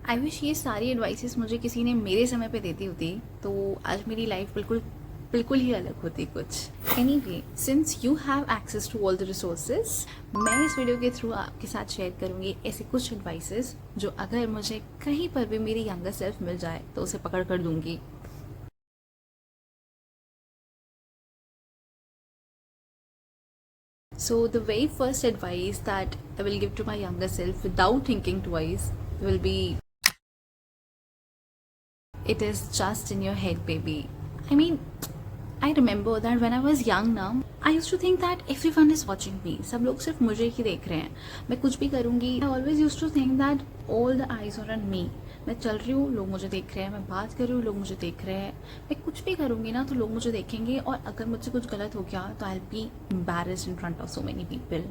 I wish ये सारी advices मुझे किसी ने मेरे समय पे देती होती तो आज मेरी लाइफ बिल्कुल बिल्कुल ही अलग होती कुछ। Anyway, since you have access to all the resources, मैं इस वीडियो के थ्रू आपके साथ शेयर करूंगी ऐसे कुछ एडवाइसेस जो अगर मुझे कहीं पर भी मेरी यंगर सेल्फ मिल जाए तो उसे पकड़ कर दूंगी। So the very first advice that I will give to my younger self without thinking twice will be, it is just in your head, baby. I mean, I remember that when I was young now, I used to think that everyone is watching me. सब लोग सिर्फ मुझे ही देख रहे हैं, मैं कुछ भी करूँगी। I always used to think that all the eyes are on me. मैं चल रही हूँ, लोग मुझे देख रहे हैं, मैं बात कर रही हूँ, लोग मुझे देख रहे हैं, मैं कुछ भी करूँगी ना तो लोग मुझे देखेंगे, और अगर मुझसे कुछ गलत हो गया तो I'll be embarrassed in front of so many people.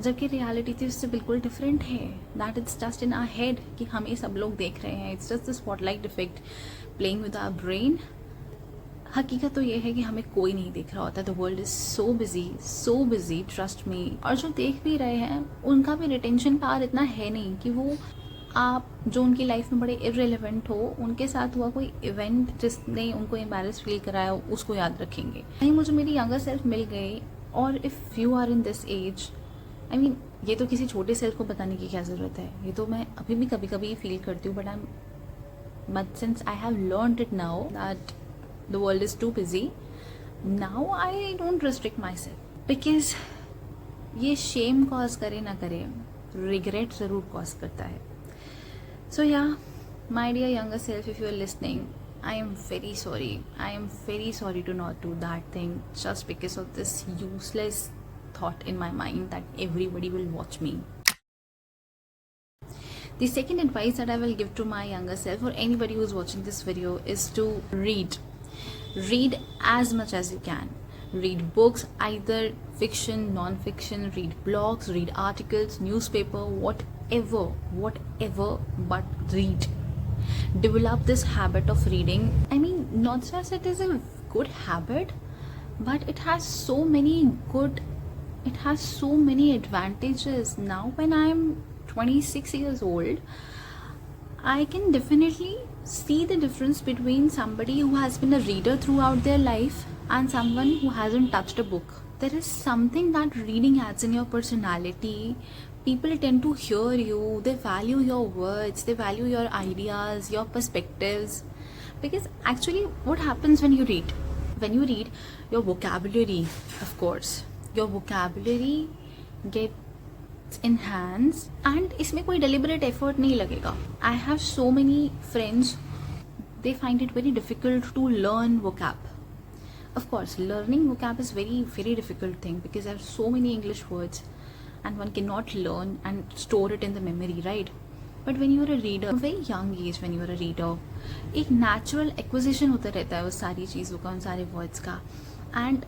जबकि रियलिटी तो इससे बिल्कुल डिफरेंट है। That it's just in our head कि हमें सब लोग देख रहे हैं। It's just the spotlight effect playing with our brain. हकीकत तो ये है कि हमें कोई नहीं देख रहा होता। The world is so busy, trust me. और जो देख भी रहे हैं उनका भी रिटेंशन पावर इतना है नहीं कि वो आप जो उनकी लाइफ में बड़े इररिलेवेंट हो, उनके साथ हुआ कोई इवेंट जिसने उनको एम्बैरेस फील कराया उसको याद रखेंगे। नहीं, मुझे मेरी यंगर सेल्फ मिल गई, और if you are in this age, I mean, ये तो किसी छोटे सेल्फ को बताने की क्या ज़रूरत है, ये तो मैं अभी भी कभी कभी फील करती हूँ। But since I have learned it now that the world is too busy, now I don't restrict my self, because ये शेम कॉज करे ना करे, रिग्रेट ज़रूर कॉज करता है। So yeah, my dear younger self, if you are listening, I am very sorry. I am very sorry to not do that thing just because of this useless thought in my mind that everybody will watch me. The second advice that I will give to my younger self or anybody who's watching this video is to read. Read as much as you can. Read books, either fiction, non-fiction, read blogs, read articles, newspaper, whatever, but read. Develop this habit of reading. I mean, not just it is a good habit, but it has so many advantages. Now when I'm 26 years old, I can definitely see the difference between somebody who has been a reader throughout their life and someone who hasn't touched a book. There is something that reading adds in your personality. People tend to hear you, they value your words, they value your ideas, your perspectives. Because actually what happens when you read? When you read, your vocabulary, of course, your vocabulary gets enhanced, and इसमें कोई deliberate effort नहीं लगेगा. I have so many friends, they find it very difficult to learn vocab. Of course, learning vocab is very difficult thing because there are so many English words and one cannot learn and store it in the memory, right? But when you are a reader, a very young age, when you are a reader, एक natural acquisition होता रहता है उस सारी चीज़ों का, उन सारे words का, and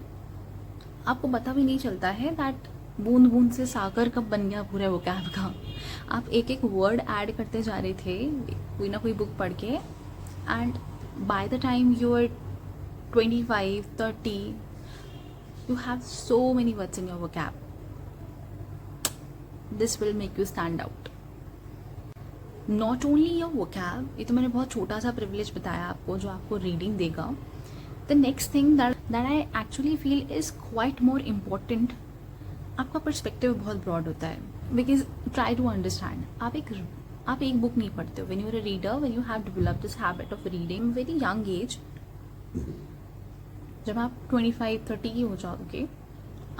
आपको पता भी नहीं चलता है that बूंद बूंद से सागर कब बन गया पूरे vocab का। आप एक एक word ऐड करते जा रहे थे कोई ना कोई बुक पढ़ के, and by the time you are 25, 30, you have so many words in your vocab. This will make you stand out. Not only your vocab, ये तो मैंने बहुत छोटा सा privilege बताया आपको जो आपको reading देगा. The next thing that I actually feel is quite more important, आपका perspective बहुत broad होता है. Because try to understand, आप एक book नहीं पढ़ते हो. When you are a reader, when you have developed this habit of reading very young age, जब आप 25, 30 की हो जाओगे,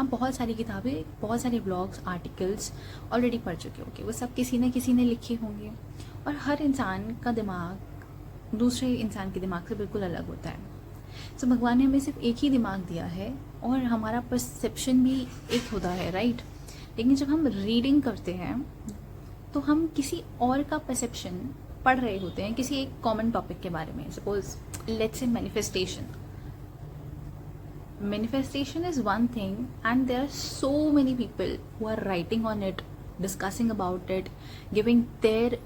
आप बहुत सारी किताबें, बहुत सारे ब्लॉग्स, आर्टिकल्स ऑलरेडी पढ़ चुके होंगे. वो सब किसी न लिखे होंगे, और हर इंसान का दिमाग दूसरे इंसान के दिमाग से बिल्कुल अलग होता है. सो भगवान ने हमें सिर्फ एक ही दिमाग दिया है और हमारा परसेप्शन भी एक होता है, राइट? लेकिन जब हम रीडिंग करते हैं तो हम किसी और का परसेप्शन पढ़ रहे होते हैं किसी एक कॉमन टॉपिक के बारे में. Suppose let's say manifestation is one thing, and there are so many people who are writing on it, discussing about it, giving their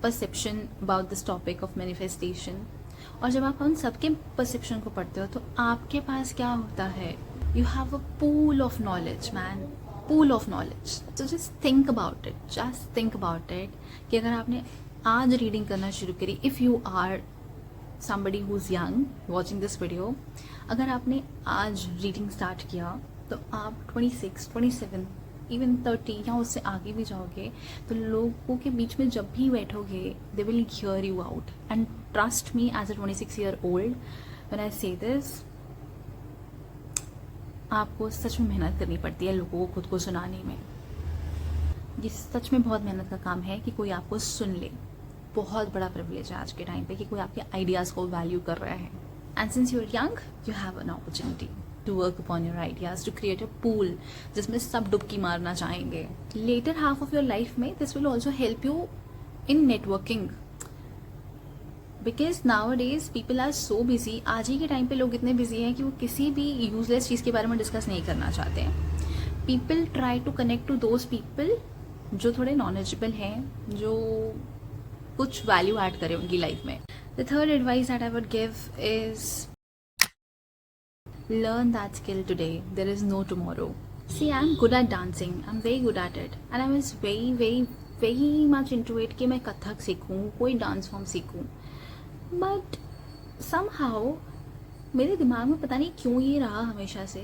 perception about this topic of manifestation. और जब आप उन सबके perception को पढ़ते हो तो आपके पास क्या होता है? You have a pool of knowledge, man, pool of knowledge. So just think about it कि अगर आपने आज रीडिंग करना शुरू करी, if you are somebody who's young watching this video, अगर आपने आज रीडिंग स्टार्ट किया तो आप 26, 27, इवन 30 या उससे आगे भी जाओगे तो लोगों के बीच में जब भी बैठोगे they will hear you out. And trust me, as a 26-year-old when I say this, आपको सच में मेहनत करनी पड़ती है लोगों को खुद को सुनाने में. ये सच में बहुत मेहनत का काम है कि कोई आपको सुन ले. बहुत बड़ा प्रिविलेज है आज के टाइम पे कि कोई आपके आइडियाज को वैल्यू कर रहा है. And since you are young you have an opportunity to work upon your ideas, to create a pool जिसमें सब डुबकी मारना चाहेंगे. Later half of your life में this will also help you in networking, because nowadays people are so busy. आज ही के time पे लोग इतने बिजी हैं कि वो किसी भी यूजलेस चीज़ के बारे में डिस्कस नहीं करना चाहते हैं. People try to connect to those people जो थोड़े नॉलेजेबल हैं, जो कुछ वैल्यू ऐड करे उनकी लाइफ में. The third advice that I would give is learn that skill today, there is no tomorrow. See, I'm good at dancing, I'm very good at it, and I was very much into it कि मैं कथक सीखूं, कोई dance form सीखूं. But somehow मेरे दिमाग में पता नहीं क्यों ये रहा हमेशा से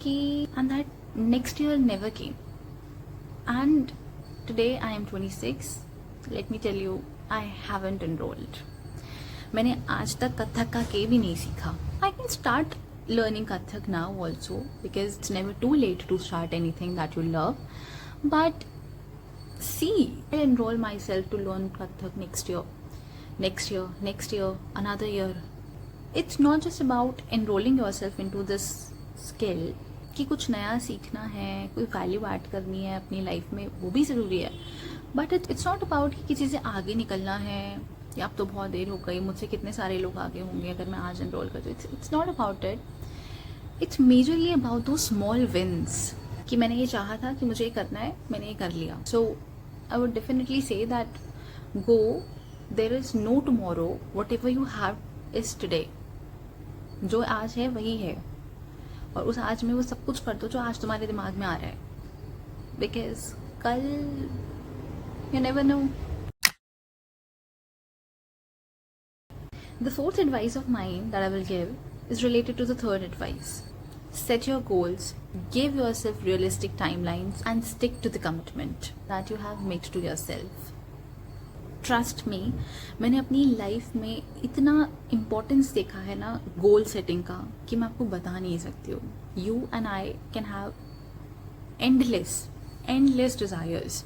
कि and that next year never came. And today I am 26. Let me tell you, I haven't enrolled. मैंने आज तक कथक का के भी नहीं सीखा. I can start learning Kathak now also because it's never too late to start anything that you love. But see, I'll enroll myself to learn Kathak next year, another year. It's not just about enrolling yourself into this skill कि कुछ नया सीखना है, कोई value add करनी है अपनी life में, वो भी ज़रूरी है. बट इट्स नॉट अबाउट कि किसी से आगे निकलना है या अब तो बहुत देर हो गई, मुझसे कितने सारे लोग आगे होंगे अगर मैं आज एनरोल कर दूँ. It's not about it. It's majorly about दो स्मॉल विन्स कि मैंने ये चाहा था कि मुझे ये करना है, मैंने ये कर लिया. So I would definitely say that go, there is no tomorrow, whatever you have is today. जो आज है वही है, और उस आज में वो सब कुछ कर दो जो आज तुम्हारे दिमाग में आ रहा है, बिकॉज कल you never know. The fourth advice of mine that I will give is related to the third advice. Set your goals, give yourself realistic timelines, and stick to the commitment that you have made to yourself. Trust me, मैंने अपनी life में इतना importance देखा है ना goal setting का कि मैं आपको बता नहीं सकती हूँ. You and I can have endless desires,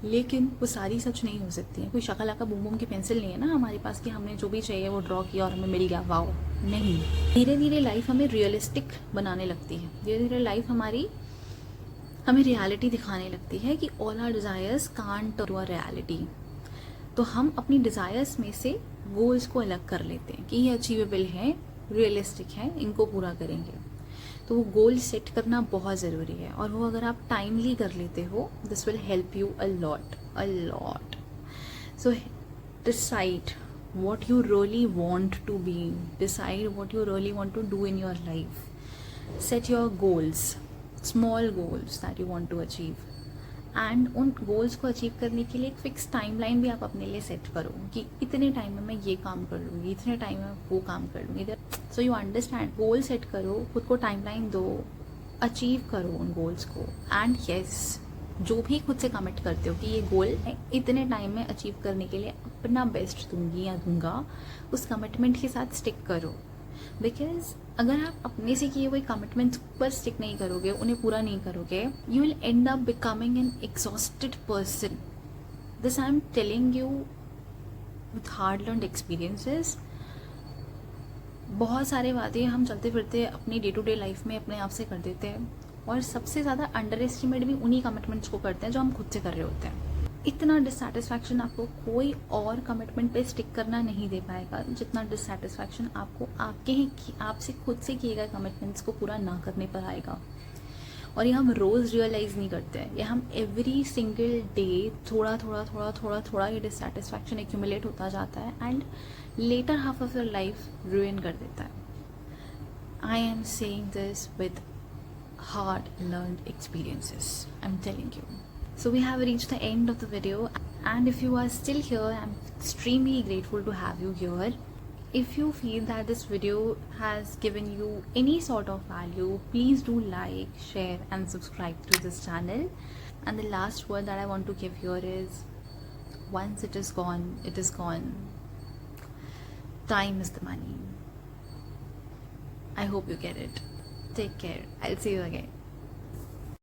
लेकिन वो सारी सच नहीं हो सकती हैं. कोई शकला का बूम बूम की पेंसिल नहीं है ना हमारे पास कि हमने जो भी चाहिए वो ड्रॉ किया और हमें मिल गया, वाओ. नहीं, धीरे धीरे लाइफ हमें रियलिस्टिक बनाने लगती है. धीरे धीरे लाइफ हमें रियलिटी दिखाने लगती है कि all our desires can't turn to a reality. तो हम अपनी डिज़ायर्स में से गोल्स को अलग कर लेते हैं कि ये अचीवेबल है, रियलिस्टिक है, इनको पूरा करेंगे. तो वो गोल सेट करना बहुत ज़रूरी है, और वो अगर आप टाइमली कर लेते हो this will help you a lot. So decide what you really want to be, decide what you really want to do in your life, set your goals, small goals that you want to achieve, and उन goals को achieve करने के लिए एक fix timeline भी आप अपने लिए सेट करो कि इतने टाइम में मैं ये काम कर लूँगी, इतने टाइम में वो काम कर लूँगी. So you understand, goal set करो, खुद को टाइमलाइन दो, अचीव करो उन गोल्स को. एंड येस, जो भी खुद से कमिट करते हो कि ये गोल मैं इतने टाइम में अचीव करने के लिए अपना बेस्ट दूंगी या दूंगा, उस कमिटमेंट के साथ स्टिक करो. बिकॉज अगर आप अपने से किए हुए कमिटमेंट्स पर स्टिक नहीं करोगे, उन्हें पूरा नहीं करोगे, you will and up becoming an exhausted person. This I am telling you with hard learned experiences. बहुत सारे वादे हम चलते फिरते अपनी डे टू डे लाइफ में अपने आप से कर देते हैं, और सबसे ज़्यादा अंडर एस्टिमेट भी उन्हीं कमिटमेंट्स को करते हैं जो हम खुद से कर रहे होते हैं. इतना डिससेटिस्फैक्शन आपको कोई और कमिटमेंट पे स्टिक करना नहीं दे पाएगा जितना डिससेटिस्फैक्शन आपको आपसे खुद से किए गए कमिटमेंट्स को पूरा ना करने पर आएगा. और ये हम रोज़ रियलाइज़ नहीं करते हैं, ये हम एवरी सिंगल डे थोड़ा ये डिससेटिस्फैक्शन एक्यूमुलेट होता जाता है and later half of your life ruin कर देता है. I am saying this with hard learned experiences, I'm telling you. So we have reached the end of the video. And if you are still here, I'm extremely grateful to have you here. If you feel that this video has given you any sort of value, please do like, share and subscribe to this channel. And the last word that I want to give here is, once it is gone, it is gone. Time is the money. I hope you get it. Take care. I'll see you again.